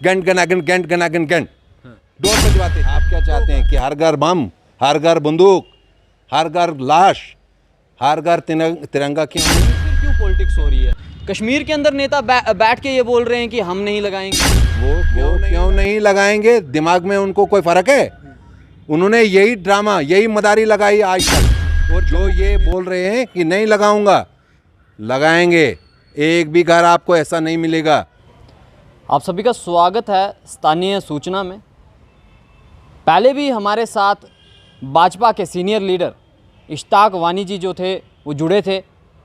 घंट गनागन घंट गनागन घंट door बजवाते। आप क्या चाहते हैं कि हर घर बम, हर घर बंदूक, हर घर लाश, हर घर तिरंगा क्यों? फिर क्यों पॉलिटिक्स हो रही है? कश्मीर के अंदर नेता बैठ के ये बोल रहे हैं कि हम नहीं लगाएंगे। वो क्यों नहीं लगाएंगे? दिमाग में उनको कोई फर्क है? उन्होंने यही ड्रामा, यही मदारी लगाई आज तक। और जो ये बोल रहे हैं कि नहीं लगाऊंगा, लगाएंगे। एक भी घर आपको ऐसा नहीं मिलेगा। आप सभी का स्वागत है स्थानीय सूचना में। पहले भी हमारे साथ भाजपा के सीनियर लीडर इश्ताक वानी जी जो थे वो जुड़े थे।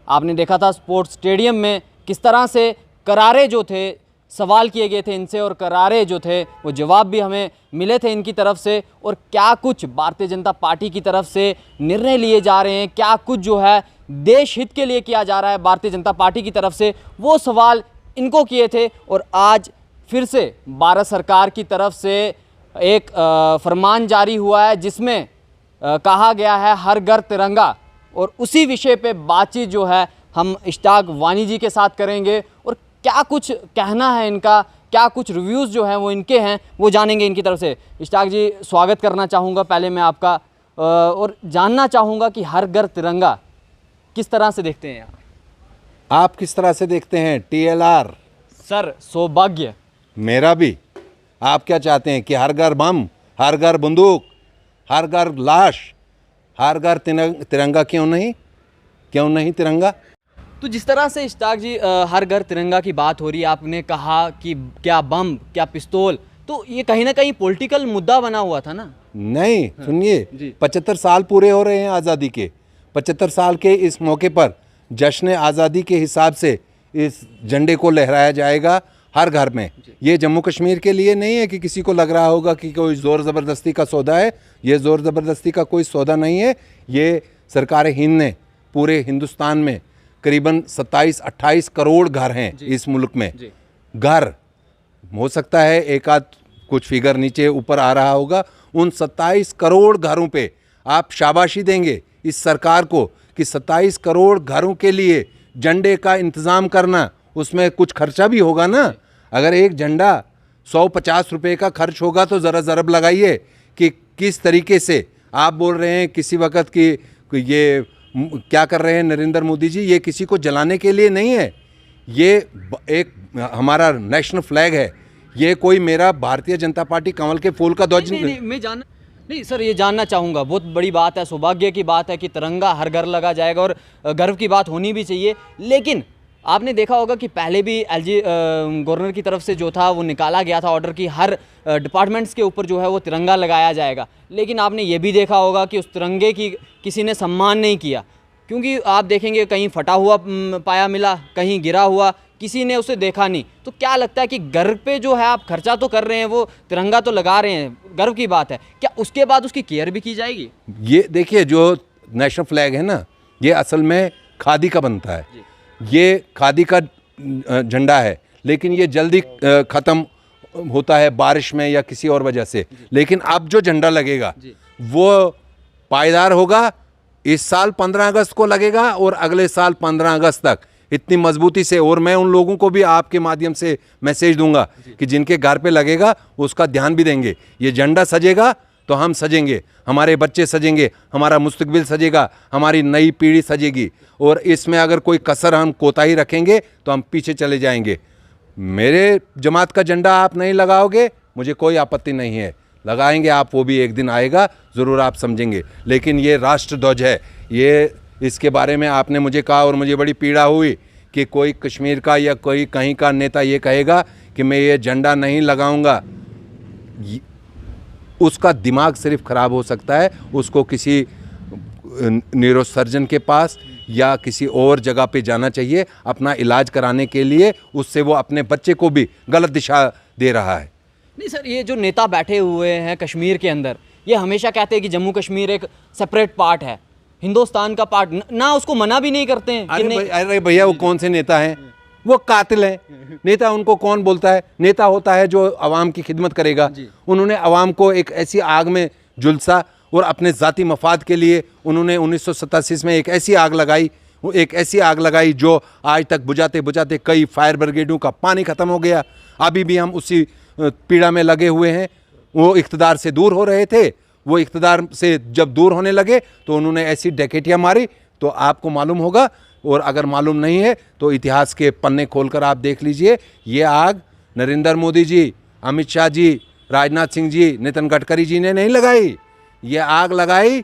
आपने देखा था स्पोर्ट्स स्टेडियम में किस तरह से करारे जो थे सवाल किए गए थे इनसे, और करारे जो थे वो जवाब भी हमें मिले थे इनकी तरफ से। और क्या कुछ भारतीय जनता पार्टी की तरफ से निर्णय लिए जा रहे हैं, क्या कुछ जो है देश हित के लिए किया जा रहा है भारतीय जनता पार्टी की तरफ से, वो सवाल इनको किए थे। और आज फिर से भारत सरकार की तरफ से एक फरमान जारी हुआ है जिसमें कहा गया है हर घर तिरंगा, और उसी विषय पे बातचीत जो है हम इश्ताक वानी जी के साथ करेंगे। और क्या कुछ कहना है इनका, क्या कुछ रिव्यूज़ जो हैं वो इनके हैं, वो जानेंगे इनकी तरफ से। इश्ताक जी, स्वागत करना चाहूँगा पहले मैं आपका, और जानना चाहूँगा कि हर घर तिरंगा किस तरह से देखते हैं आप किस तरह से देखते हैं? TLR सर, सौभाग्य मेरा भी। आप क्या चाहते हैं कि हर घर बम, हर घर बंदूक, हर घर लाश, हर घर तिरंगा क्यों नहीं तिरंगा? तो जिस तरह से इश्ताक जी हर घर तिरंगा की बात हो रही है, आपने कहा कि क्या बम, क्या पिस्तौल, तो ये कहीं ना कहीं पॉलिटिकल मुद्दा बना हुआ था ना? नहीं, सुनिए, 75 साल पूरे हो रहे हैं आज़ादी के। 75 साल के इस मौके पर जश्न आज़ादी के हिसाब से इस झंडे को लहराया जाएगा हर घर में। ये जम्मू कश्मीर के लिए नहीं है कि किसी को लग रहा होगा कि कोई ज़ोर ज़बरदस्ती का सौदा है। ये ज़ोर ज़बरदस्ती का कोई सौदा नहीं है। ये सरकार हिंद ने पूरे हिंदुस्तान में करीबन 27-28 करोड़ घर हैं इस मुल्क में। घर हो सकता है एक आध कुछ फिगर नीचे ऊपर आ रहा होगा, उन 27 करोड़ घरों पे आप शाबाशी देंगे इस सरकार को कि 27 करोड़ घरों के लिए झंडे का इंतज़ाम करना, उसमें कुछ खर्चा भी होगा ना। अगर एक झंडा 150 रुपये का खर्च होगा तो ज़रा ज़रब लगाइए कि किस तरीके से आप बोल रहे हैं किसी वक्त कि ये क्या कर रहे हैं नरेंद्र मोदी जी, ये किसी को जलाने के लिए नहीं है। ये एक हमारा नेशनल फ्लैग है। ये कोई मेरा भारतीय जनता पार्टी कमल के फूल का ध्वज नहीं सर, ये जानना चाहूँगा, बहुत बड़ी बात है, सौभाग्य की बात है कि तिरंगा हर घर लगा जाएगा और गर्व की बात होनी भी चाहिए। लेकिन आपने देखा होगा कि पहले भी LG गवर्नर की तरफ से जो था वो निकाला गया था ऑर्डर कि हर डिपार्टमेंट्स के ऊपर जो है वो तिरंगा लगाया जाएगा। लेकिन आपने ये भी देखा होगा कि उस तिरंगे की किसी ने सम्मान नहीं किया, क्योंकि आप देखेंगे कहीं फटा हुआ पाया मिला, कहीं गिरा हुआ, किसी ने उसे देखा नहीं। तो क्या लगता है कि घर पे जो है आप खर्चा तो कर रहे हैं, वो तिरंगा तो लगा रहे हैं, गर्व की बात है, क्या उसके बाद उसकी केयर भी की जाएगी? ये देखिए, जो नेशनल फ्लैग है ना, ये असल में खादी का बनता है। ये खादी का झंडा है, लेकिन ये जल्दी ख़त्म होता है बारिश में या किसी और वजह से। लेकिन अब जो झंडा लगेगा वो पायदार होगा। इस साल 15 अगस्त को लगेगा और अगले साल 15 अगस्त तक इतनी मजबूती से। और मैं उन लोगों को भी आपके माध्यम से मैसेज दूंगा कि जिनके घर पे लगेगा उसका ध्यान भी देंगे। ये झंडा सजेगा तो हम सजेंगे, हमारे बच्चे सजेंगे, हमारा मुस्तकबिल सजेगा, हमारी नई पीढ़ी सजेगी। और इसमें अगर कोई कसर हम कोताही रखेंगे तो हम पीछे चले जाएंगे। मेरे जमात का झंडा आप नहीं लगाओगे, मुझे कोई आपत्ति नहीं है, लगाएंगे आप, वो भी एक दिन आएगा, ज़रूर आप समझेंगे। लेकिन ये राष्ट्र ध्वज है, ये इसके बारे में आपने मुझे कहा और मुझे बड़ी पीड़ा हुई कि कोई कश्मीर का या कोई कहीं का नेता ये कहेगा कि मैं ये झंडा नहीं लगाऊंगा। उसका दिमाग सिर्फ ख़राब हो सकता है, उसको किसी न्यूरोसर्जन के पास या किसी और जगह पे जाना चाहिए अपना इलाज कराने के लिए। उससे वो अपने बच्चे को भी गलत दिशा दे रहा है। नहीं सर, ये जो नेता बैठे हुए हैं कश्मीर के अंदर, ये हमेशा कहते हैं कि जम्मू कश्मीर एक सेपरेट पार्ट है, हिंदुस्तान का पार्ट ना, उसको मना भी नहीं करते हैं। अरे भैया, वो कौन से नेता हैं? वो कातिल हैं। नेता उनको कौन बोलता है? नेता होता है जो आवाम की खिदमत करेगा। उन्होंने आवाम को एक ऐसी आग में झुलसा और अपने ज़ाती मफाद के लिए उन्होंने 1987 में एक ऐसी आग लगाई जो आज तक बुझाते बुझाते कई फायर ब्रिगेडों का पानी ख़त्म हो गया। अभी भी हम उसी पीड़ा में लगे हुए हैं, वो इक़्तिदार से दूर हो रहे थे। वो इक़्तिदार से जब दूर होने लगे तो उन्होंने ऐसी डकैतियाँ मारी, तो आपको मालूम होगा, और अगर मालूम नहीं है तो इतिहास के पन्ने खोलकर आप देख लीजिए। ये आग नरेंद्र मोदी जी, अमित शाह जी, राजनाथ सिंह जी, नितिन गडकरी जी ने नहीं लगाई। ये आग लगाई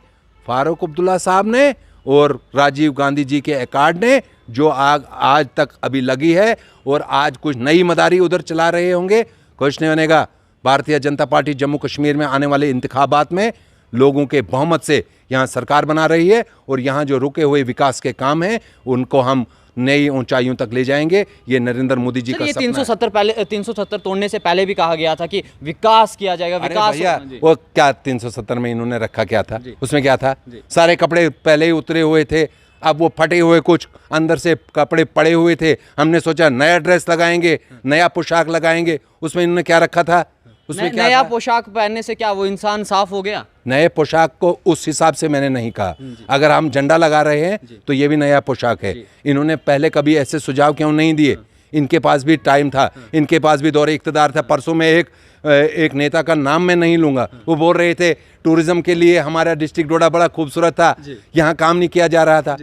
फारूक अब्दुल्ला साहब ने और राजीव गांधी जी के अकार्ड ने, जो आग आज तक अभी लगी है। और आज कुछ नई मदारी उधर चला रहे होंगे, कुछ नहीं बनेगा। भारतीय जनता पार्टी जम्मू कश्मीर में आने वाले इंतखाबात में लोगों के बहुमत से यहाँ सरकार बना रही है, और यहाँ जो रुके हुए विकास के काम हैं उनको हम नई ऊंचाइयों तक ले जाएंगे। ये नरेंद्र मोदी जी का ये सपना है। 370 तोड़ने से पहले भी कहा गया था कि विकास किया जाएगा, विकास भैया जी। वो क्या 370 में इन्होंने रखा क्या था, उसमें क्या था? सारे कपड़े पहले ही उतरे हुए थे, अब वो फटे हुए कुछ अंदर से कपड़े पड़े हुए थे। हमने सोचा नया ड्रेस लगाएंगे, नया पोशाक लगाएंगे, उसमें इन्होंने क्या रखा था? उसमें क्या नया था? पोशाक पहनने से क्या वो इंसान साफ हो गया? नए पोशाक को उस हिसाब से मैंने नहीं कहा। अगर हम झंडा लगा रहे हैं तो ये भी नया पोशाक है। इन्होंने पहले कभी ऐसे सुझाव क्यों नहीं दिए? इनके पास भी टाइम था, इनके पास भी दौरे इक़्तिदार था। परसों में एक नेता का नाम मैं नहीं लूँगा, वो बोल रहे थे टूरिज्म के लिए हमारा डिस्ट्रिक्ट डोडा बड़ा खूबसूरत था, यहाँ काम नहीं किया जा रहा था।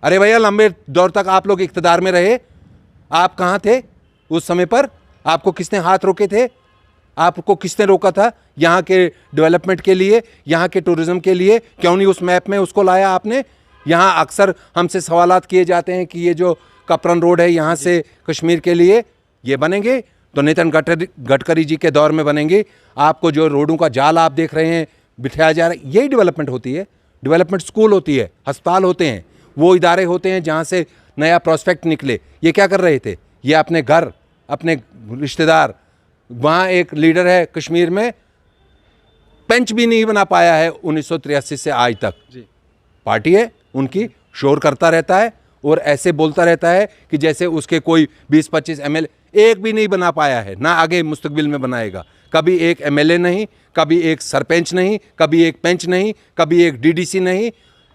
अरे भैया, लंबे दौर तक आप लोग इक़्तिदार में रहे, आप कहाँ थे उस समय पर? आपको किसने हाथ रोके थे? आपको किसने रोका था यहाँ के डेवलपमेंट के लिए, यहाँ के टूरिज्म के लिए? क्यों नहीं उस मैप में उसको लाया आपने? यहाँ अक्सर हमसे सवालात किए जाते हैं कि ये जो कपरन रोड है यहाँ से कश्मीर के लिए, ये बनेंगे तो नितिन गडकरी जी के दौर में बनेंगे। आपको जो रोडों का जाल आप देख रहे हैं बिठाया जा रहा है, यही डेवलपमेंट होती है। डेवलपमेंट स्कूल होती है, अस्पताल होते हैं, वो इदारे होते हैं जहाँ से नया प्रोस्पेक्ट निकले। ये क्या कर रहे थे? ये अपने घर, अपने रिश्तेदार, वहाँ एक लीडर है कश्मीर में, पेंच भी नहीं बना पाया है 1983 से आज तक। पार्टी है उनकी, शोर करता रहता है और ऐसे बोलता रहता है कि जैसे उसके कोई 20-25 एमएलए, एक भी नहीं बना पाया है, ना आगे मुस्तकबिल में बनाएगा। कभी एक एमएलए नहीं, कभी एक सरपंच नहीं, कभी एक पेंच नहीं, कभी एक डीडीसी नहीं।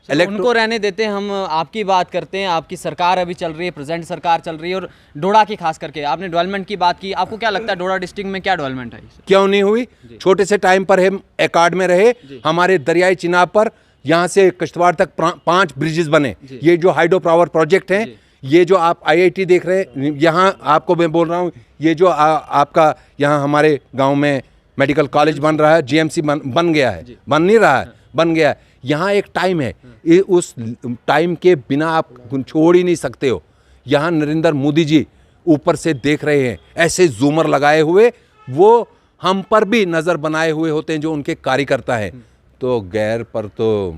उनको रहने देते हैं। हम आपकी बात करते हैं। आपकी सरकार अभी चल रही है, प्रेजेंट सरकार चल रही है, और डोडा की खास करके आपने डेवलपमेंट की बात की। आपको क्या लगता है डोडा डिस्ट्रिक्ट में क्या डेवलपमेंट है? क्यों नहीं हुई? छोटे से टाइम पर हम अकार्ड में रहे, हमारे दरियाई चिनाब पर यहाँ से किश्तवाड़ तक 5 ब्रिजेस बने। ये जो हाइड्रो पावर प्रोजेक्ट हैं, ये जो आप IIT देख रहे हैं, यहाँ आपको मैं बोल रहा हूँ, ये जो आपका यहाँ हमारे गाँव में मेडिकल कॉलेज बन रहा है, GMC बन गया है, बन नहीं रहा है, बन गया है। यहाँ एक टाइम है, उस टाइम के बिना आप छोड़ ही नहीं सकते हो। यहाँ नरेंद्र मोदी जी ऊपर से देख रहे हैं, ऐसे जूमर लगाए हुए, वो हम पर भी नज़र बनाए हुए होते हैं जो उनके कार्यकर्ता हैं। तो गैर पर तो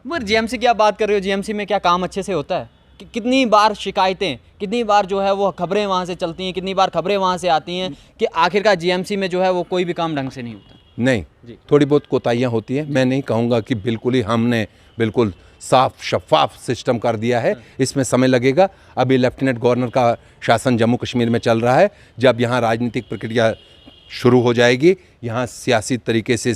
मगर GMC की आप बात कर रहे हो, GMC में क्या काम अच्छे से होता है? कितनी बार शिकायतें, कितनी बार जो है वो खबरें वहाँ से चलती हैं, कितनी बार खबरें वहाँ से आती हैं कि आखिरकार GMC में जो है वो कोई भी काम ढंग से नहीं होता? नहीं, थोड़ी बहुत कोताहियाँ होती हैं। मैं नहीं कहूँगा कि बिल्कुल ही हमने बिल्कुल साफ शफाफ सिस्टम कर दिया है, इसमें समय लगेगा। अभी लेफ्टिनेंट गवर्नर का शासन जम्मू कश्मीर में चल रहा है। जब यहाँ राजनीतिक प्रक्रिया शुरू हो जाएगी, यहाँ सियासी तरीके से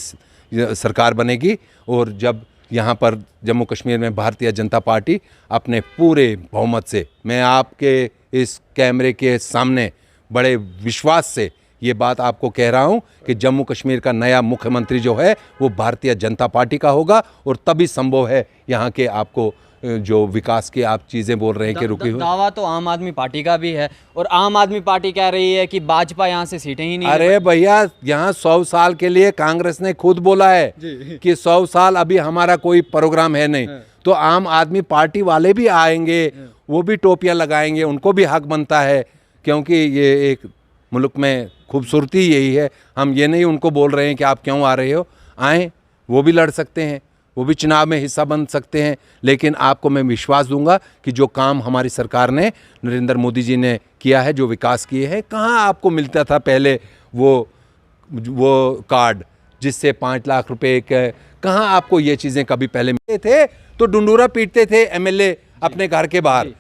सरकार बनेगी, और जब यहाँ पर जम्मू कश्मीर में भारतीय जनता पार्टी अपने पूरे बहुमत से, मैं आपके इस कैमरे के सामने बड़े विश्वास से ये बात आपको कह रहा हूँ कि जम्मू कश्मीर का नया मुख्यमंत्री जो है वो भारतीय जनता पार्टी का होगा, और तभी संभव है यहाँ के आपको जो विकास की आप चीज़ें बोल रहे हैं कि रुकी हुई। दावा तो आम आदमी पार्टी का भी है, और आम आदमी पार्टी कह रही है कि भाजपा यहाँ से सीटें ही नहीं। अरे भैया, यहाँ 100 साल के लिए कांग्रेस ने खुद बोला है कि 100 साल अभी हमारा कोई प्रोग्राम है नहीं। तो आम आदमी पार्टी वाले भी आएंगे, वो भी टोपियाँ लगाएंगे, उनको भी हक बनता है, क्योंकि ये एक मुल्क में खूबसूरती यही है। हम ये नहीं उनको बोल रहे हैं कि आप क्यों आ रहे हो, आएँ, वो भी लड़ सकते हैं, वो भी चुनाव में हिस्सा बन सकते हैं। लेकिन आपको मैं विश्वास दूंगा कि जो काम हमारी सरकार ने, नरेंद्र मोदी जी ने किया है, जो विकास किए हैं, कहाँ आपको मिलता था पहले वो कार्ड जिससे 5 लाख रुपए के, कहाँ आपको ये चीज़ें कभी पहले मिलते थे? तो डुंडूरा पीटते थे एमएलए अपने घर के बाहर,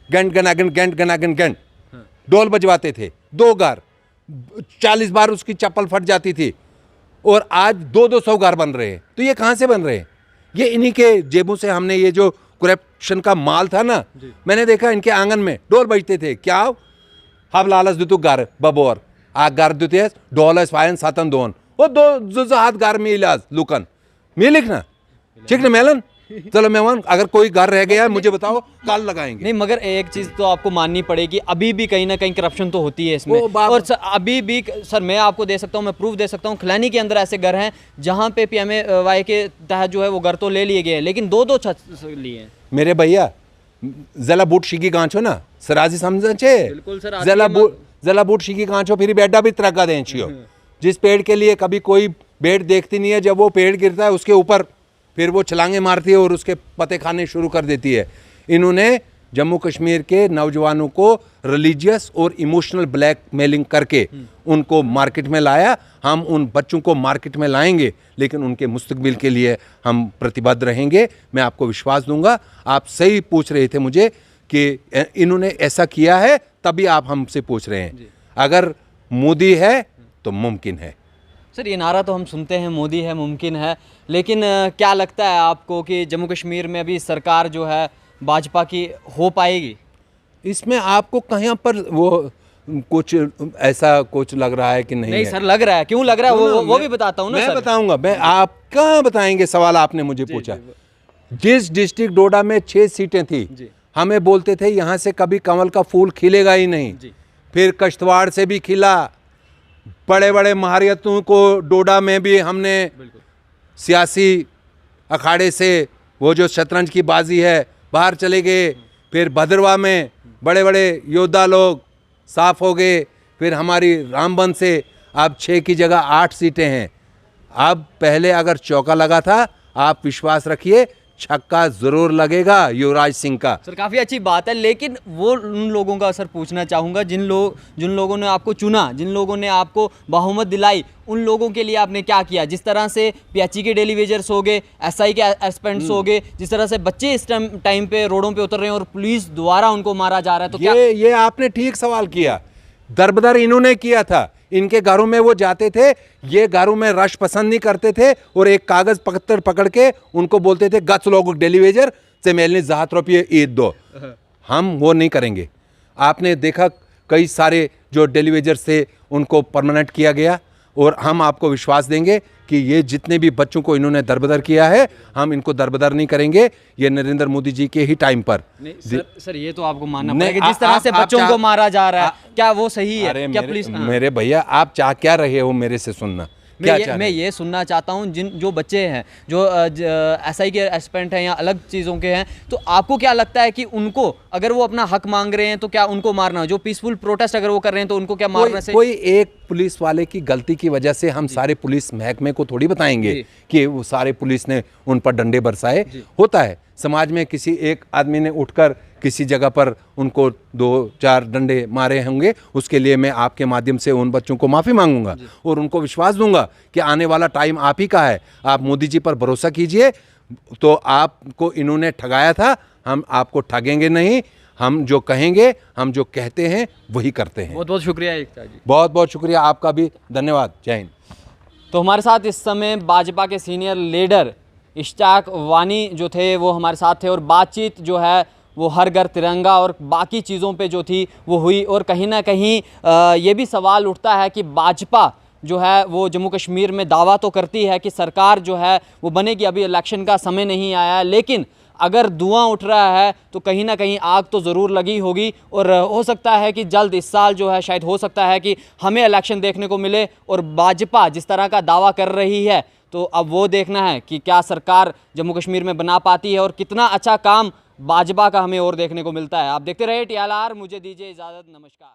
घंट गनागन घंट ढोल बजवाते थे, 2 घर, 40 बार उसकी चप्पल फट जाती थी, और आज 200 घर बन रहे हैं। तो ये कहाँ से बन रहे हैं? ये इन्हीं के जेबों से हमने ये जो करप्शन का माल था ना, मैंने देखा इनके आंगन में ढोल बजते थे। क्या हब लालच दू घर बबोर gar dutes dollars fayan satan don o do zuzahat gar milaz lukan milik na ठीक ना मेलन चलो मेहमान अगर कोई घर रह गया है मुझे बताओ कल लगाएंगे। नहीं मगर एक चीज़ तो आपको माननी पड़ेगी, अभी भी कहीं ना कहीं करप्शन तो होती है इसमें। और सर अभी भी सर मैं आपको दे सकता हूँ, मैं प्रूफ दे सकता हूँ, खिलानी के अंदर ऐसे घर हैं जहाँ पे PMAY के तहत जो है वो घर तो ले लिए गए हैं लेकिन दो छत लिए हैं। मेरे भैया जला बूट शिकी गांचो ना सराजी समझे बिल्कुल सर, जला बूट शिकी गांचो फिर बेडा भी तरक्का दें छियो। जिस पेड़ के लिए कभी कोई बेड देखती नहीं है, जब वो पेड़ गिरता है उसके ऊपर फिर वो छलांगे मारती है और उसके पते खाने शुरू कर देती है। इन्होंने जम्मू कश्मीर के नौजवानों को रिलीजियस और इमोशनल ब्लैकमेलिंग करके उनको मार्केट में लाया। हम उन बच्चों को मार्केट में लाएंगे लेकिन उनके मुस्तकबिल के लिए हम प्रतिबद्ध रहेंगे। मैं आपको विश्वास दूंगा। आप सही पूछ रहे थे मुझे कि इन्होंने ऐसा किया है, तभी आप हमसे पूछ रहे हैं। अगर मोदी है तो मुमकिन है। सर ये नारा तो हम सुनते हैं मोदी है मुमकिन है, लेकिन क्या लगता है आपको कि जम्मू कश्मीर में अभी सरकार जो है भाजपा की हो पाएगी? इसमें आपको कहाँ पर वो कुछ ऐसा कुछ लग रहा है कि नहीं? नहीं सर लग रहा है, क्यों लग रहा है वो भी बताता हूँ ना। मैं बताऊंगा। मैं आप कहाँ बताएंगे? सवाल आपने मुझे पूछा। जिस डिस्ट्रिक्ट डोडा में 6 सीटें थी, हमें बोलते थे यहाँ से कभी कमल का फूल खिलेगा ही नहीं। फिर कश्तवाड़ से भी खिला, बड़े बड़े महारतों को डोडा में भी हमने सियासी अखाड़े से वो जो शतरंज की बाजी है बाहर चले गए। फिर भद्रवाह में बड़े बड़े योद्धा लोग साफ हो गए। फिर हमारी रामबन से अब 6 की जगह 8 सीटें हैं। अब पहले अगर चौका लगा था, आप विश्वास रखिए छक्का जरूर लगेगा युवराज सिंह का। सर काफ़ी अच्छी बात है, लेकिन वो उन लोगों का सर पूछना चाहूँगा जिन लोगों ने आपको चुना, जिन लोगों ने आपको बहुमत दिलाई, उन लोगों के लिए आपने क्या किया? जिस तरह से PHE के डेली वेजर्स हो गए, SI के एस्पेंट्स हो गए, जिस तरह से बच्चे इस टाइम पे रोडों पे उतर रहे हैं और पुलिस द्वारा उनको मारा जा रहा है, तो क्या ये आपने ठीक सवाल किया। दरबदर इन्होंने किया था। इनके घरों में वो जाते थे, ये घरों में रश पसंद नहीं करते थे और एक कागज पत्थर पकड़ के उनको बोलते थे गच लोग डेलीवेजर से मेलने 1000 रुपये ईद दो। हम वो नहीं करेंगे। आपने देखा कई सारे जो डेलीवेजर से उनको परमानेंट किया गया और हम आपको विश्वास देंगे कि ये जितने भी बच्चों को इन्होंने दरबदर किया है, हम इनको दरबदर नहीं करेंगे। ये नरेंद्र मोदी जी के ही टाइम पर। सर ये तो आपको मानना पड़ेगा, जिस तरह से बच्चों को मारा जा रहा है, क्या वो सही है? अरे क्या पुलिस मेरे भैया आप चाह क्या रहे हो मेरे से सुनना? मैं ये सुनना चाहता हूँ जो बच्चे हैं जो SI के एस्पेंट हैं या अलग चीज़ों के हैं, तो आपको क्या लगता है कि उनको अगर वो अपना हक मांग रहे हैं तो क्या उनको मारना, जो पीसफुल प्रोटेस्ट अगर वो कर रहे हैं तो उनको क्या मारना से? कोई एक पुलिस वाले की गलती की वजह से हम सारे पुलिस महकमे को थोड़ी बताएंगे कि वो सारे पुलिस ने उन पर डंडे बरसाए। होता है समाज में किसी एक आदमी ने उठकर किसी जगह पर उनको 2-4 डंडे मारे होंगे, उसके लिए मैं आपके माध्यम से उन बच्चों को माफ़ी मांगूंगा और उनको विश्वास दूंगा कि आने वाला टाइम आप ही का है। आप मोदी जी पर भरोसा कीजिए। तो आपको इन्होंने ठगाया था, हम आपको ठगेंगे नहीं। हम जो कहेंगे, हम जो कहते हैं वही करते हैं। बहुत बहुत शुक्रिया एकता जी। बहुत बहुत शुक्रिया आपका भी, धन्यवाद। जय हिंद। तो हमारे साथ इस समय भाजपा के सीनियर लीडर इश्ताक वानी जो थे वो हमारे साथ थे और बातचीत जो है वो हर घर तिरंगा और बाकी चीज़ों पे जो थी वो हुई। और कहीं ना कहीं ये भी सवाल उठता है कि भाजपा जो है वो जम्मू कश्मीर में दावा तो करती है कि सरकार जो है वो बनेगी, अभी इलेक्शन का समय नहीं आया है, लेकिन अगर धुआं उठ रहा है तो कहीं ना कहीं आग तो ज़रूर लगी होगी। और हो सकता है कि जल्द इस साल जो है शायद हो सकता है कि हमें इलेक्शन देखने को मिले। और भाजपा जिस तरह का दावा कर रही है तो अब वो देखना है कि क्या सरकार जम्मू कश्मीर में बना पाती है और कितना अच्छा काम भाजपा का हमें और देखने को मिलता है। आप देखते रहे TLR। मुझे दीजिए इजाज़त, नमस्कार।